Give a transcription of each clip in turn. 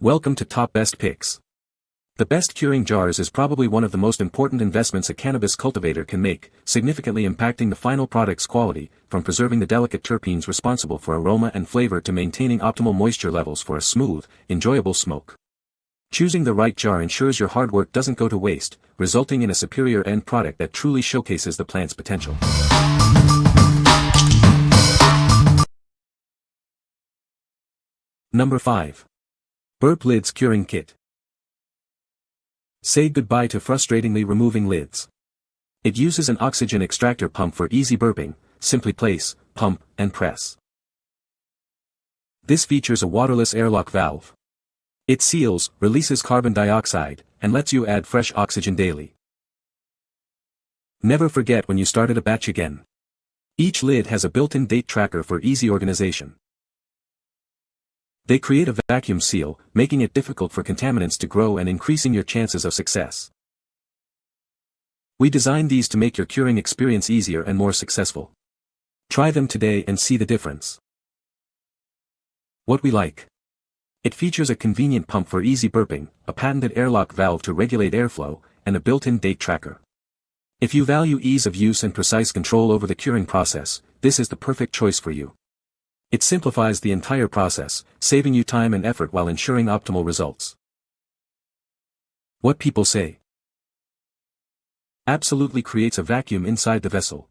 Welcome to Top Best Picks. The best curing jars is probably one of the most important investments a cannabis cultivator can make, significantly impacting the final product's quality, from preserving the delicate terpenes responsible for aroma and flavor to maintaining optimal moisture levels for a smooth, enjoyable smoke. Choosing the right jar ensures your hard work doesn't go to waste, resulting in a superior end product that truly showcases the plant's potential. Number 5. Burp Lids Curing Kit. Say goodbye to frustratingly removing lids. It uses an oxygen extractor pump for easy burping. Simply place, pump, and press. This features a waterless airlock valve. It seals, releases carbon dioxide, and lets you add fresh oxygen daily. Never forget when you started a batch again. Each lid has a built-in date tracker for easy organization. They create a vacuum seal, making it difficult for contaminants to grow and increasing your chances of success. We designed these to make your curing experience easier and more successful. Try them today and see the difference. What we like. It features a convenient pump for easy burping, a patented airlock valve to regulate airflow, and a built-in date tracker. If you value ease of use and precise control over the curing process, this is the perfect choice for you. It simplifies the entire process, saving you time and effort while ensuring optimal results. What people say. Absolutely creates a vacuum inside the vessel.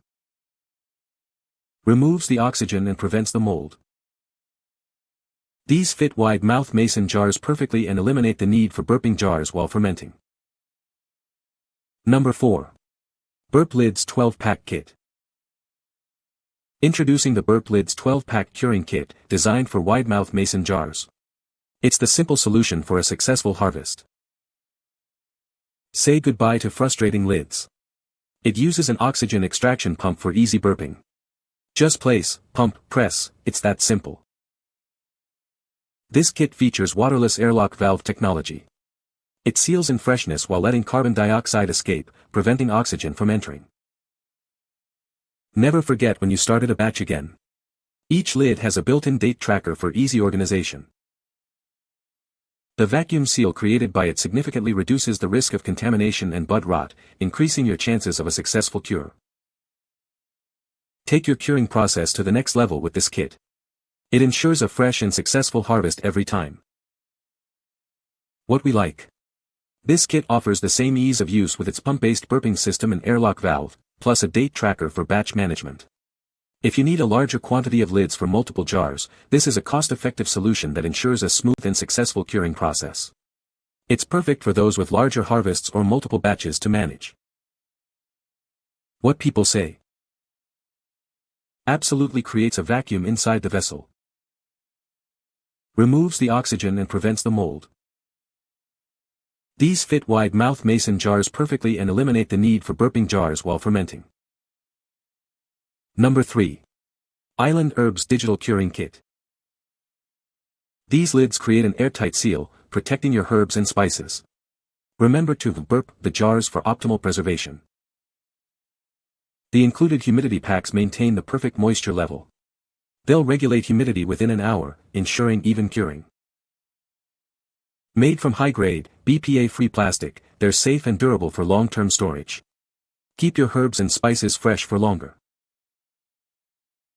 Removes the oxygen and prevents the mold. These fit wide mouth mason jars perfectly and eliminate the need for burping jars while fermenting. Number 4. Burp Lids 12-Pack Kit. Introducing the Burp Lids 12-Pack Curing Kit, designed for wide-mouth mason jars. It's the simple solution for a successful harvest. Say goodbye to frustrating lids. It uses an oxygen extraction pump for easy burping. Just place, pump, press, it's that simple. This kit features waterless airlock valve technology. It seals in freshness while letting carbon dioxide escape, preventing oxygen from entering. Never forget when you started a batch again. Each lid has a built-in date tracker for easy organization. The vacuum seal created by it significantly reduces the risk of contamination and bud rot, increasing your chances of a successful cure. Take your curing process to the next level with this kit. It ensures a fresh and successful harvest every time. What we like. This kit offers the same ease of use with its pump-based burping system and airlock valve, plus a date tracker for batch management. If you need a larger quantity of lids for multiple jars, this is a cost-effective solution that ensures a smooth and successful curing process. It's perfect for those with larger harvests or multiple batches to manage. What people say. Absolutely creates a vacuum inside the vessel. Removes the oxygen and prevents the mold. These fit wide mouth mason jars perfectly and eliminate the need for burping jars while fermenting. Number 3. Island Herbz Digital Curing Kit. These lids create an airtight seal, protecting your herbs and spices. Remember to burp the jars for optimal preservation. The included humidity packs maintain the perfect moisture level. They'll regulate humidity within an hour, ensuring even curing. Made from high-grade, BPA-free plastic, they're safe and durable for long-term storage. Keep your herbs and spices fresh for longer.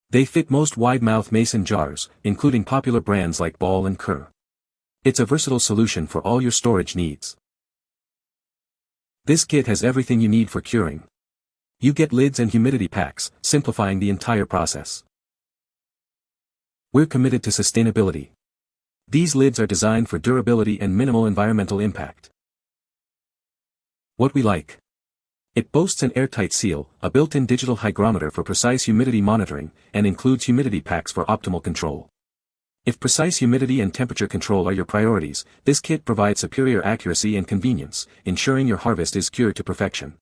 They fit most wide-mouth mason jars, including popular brands like Ball and Kerr. It's a versatile solution for all your storage needs. This kit has everything you need for curing. You get lids and humidity packs, simplifying the entire process. We're committed to sustainability. These lids are designed for durability and minimal environmental impact. What we like. It boasts an airtight seal, a built-in digital hygrometer for precise humidity monitoring, and includes humidity packs for optimal control. If precise humidity and temperature control are your priorities, this kit provides superior accuracy and convenience, ensuring your harvest is cured to perfection.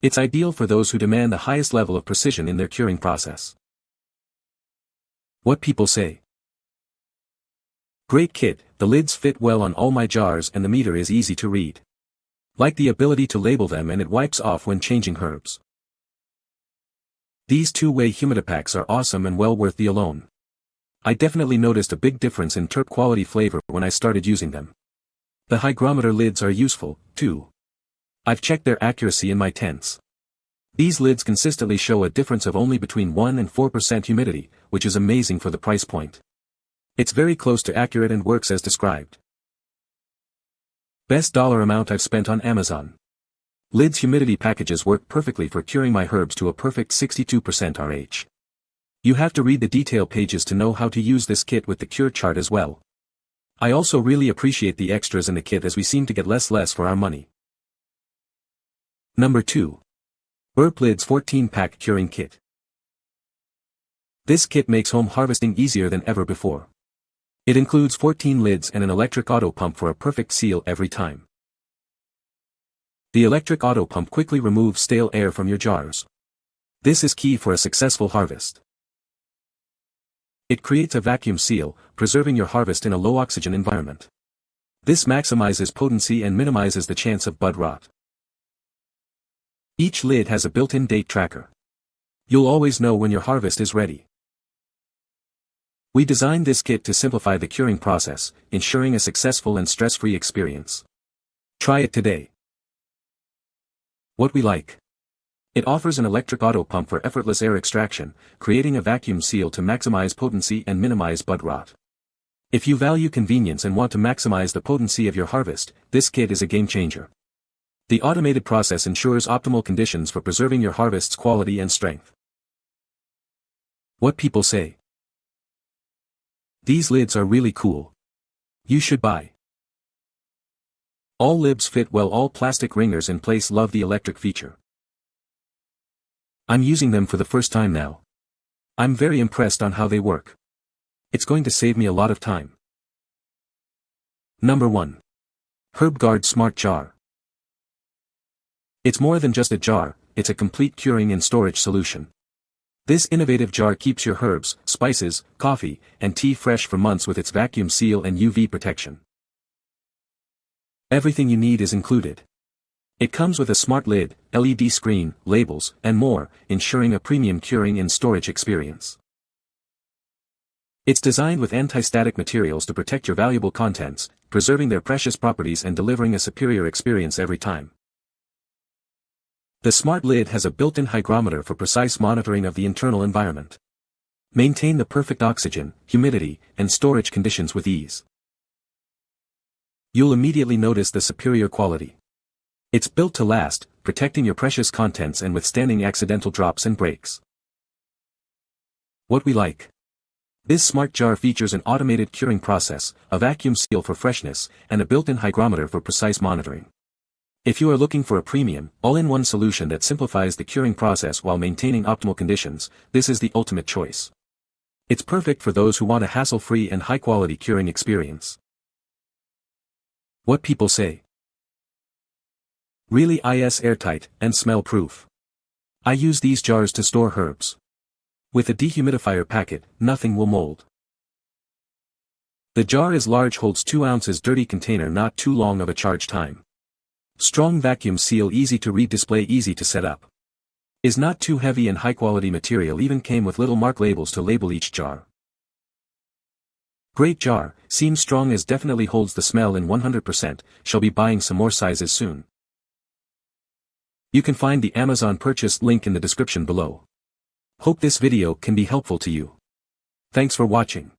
It's ideal for those who demand the highest level of precision in their curing process. What people say. Great kit, the lids fit well on all my jars and the meter is easy to read. Like the ability to label them and it wipes off when changing herbs. These two-way humidipacks are awesome and well worth the alone. I definitely noticed a big difference in terp quality flavor when I started using them. The hygrometer lids are useful, too. I've checked their accuracy in my tents. These lids consistently show a difference of only between 1 and 4% humidity, which is amazing for the price point. It's very close to accurate and works as described. Best dollar amount I've spent on Amazon. Lids humidity packages work perfectly for curing my herbs to a perfect 62% RH. You have to read the detail pages to know how to use this kit with the cure chart as well. I also really appreciate the extras in the kit as we seem to get less for our money. Number 2. Burp Lids 14-pack Curing Kit. This kit makes home harvesting easier than ever before. It includes 14 lids and an electric auto pump for a perfect seal every time. The electric auto pump quickly removes stale air from your jars. This is key for a successful harvest. It creates a vacuum seal, preserving your harvest in a low-oxygen environment. This maximizes potency and minimizes the chance of bud rot. Each lid has a built-in date tracker. You'll always know when your harvest is ready. We designed this kit to simplify the curing process, ensuring a successful and stress-free experience. Try it today. What we like. It offers an electric auto pump for effortless air extraction, creating a vacuum seal to maximize potency and minimize bud rot. If you value convenience and want to maximize the potency of your harvest, this kit is a game changer. The automated process ensures optimal conditions for preserving your harvest's quality and strength. What people say. These lids are really cool. You should buy. All lids fit well. All plastic ringers in place. Love the electric feature. I'm using them for the first time now. I'm very impressed on how they work. It's going to save me a lot of time. Number 1. Herbz Smart Jar. It's more than just a jar, it's a complete curing and storage solution. This innovative jar keeps your herbs, spices, coffee, and tea fresh for months with its vacuum seal and UV protection. Everything you need is included. It comes with a smart lid, LED screen, labels, and more, ensuring a premium curing and storage experience. It's designed with anti-static materials to protect your valuable contents, preserving their precious properties and delivering a superior experience every time. The smart lid has a built-in hygrometer for precise monitoring of the internal environment. Maintain the perfect oxygen, humidity, and storage conditions with ease. You'll immediately notice the superior quality. It's built to last, protecting your precious contents and withstanding accidental drops and breaks. What we like. This smart jar features an automated curing process, a vacuum seal for freshness, and a built-in hygrometer for precise monitoring. If you are looking for a premium, all-in-one solution that simplifies the curing process while maintaining optimal conditions, this is the ultimate choice. It's perfect for those who want a hassle-free and high-quality curing experience. What people say. Really is airtight and smell-proof. I use these jars to store herbs. With a dehumidifier packet, nothing will mold. The jar is large, holds 2 ounces, dirty container, not too long of a charge time. Strong vacuum seal, easy to read, display easy to set up. Is not too heavy and high quality material, even came with little mark labels to label each jar. Great jar, seems strong as definitely holds the smell in 100%, shall be buying some more sizes soon. You can find the Amazon purchase link in the description below. Hope this video can be helpful to you. Thanks for watching.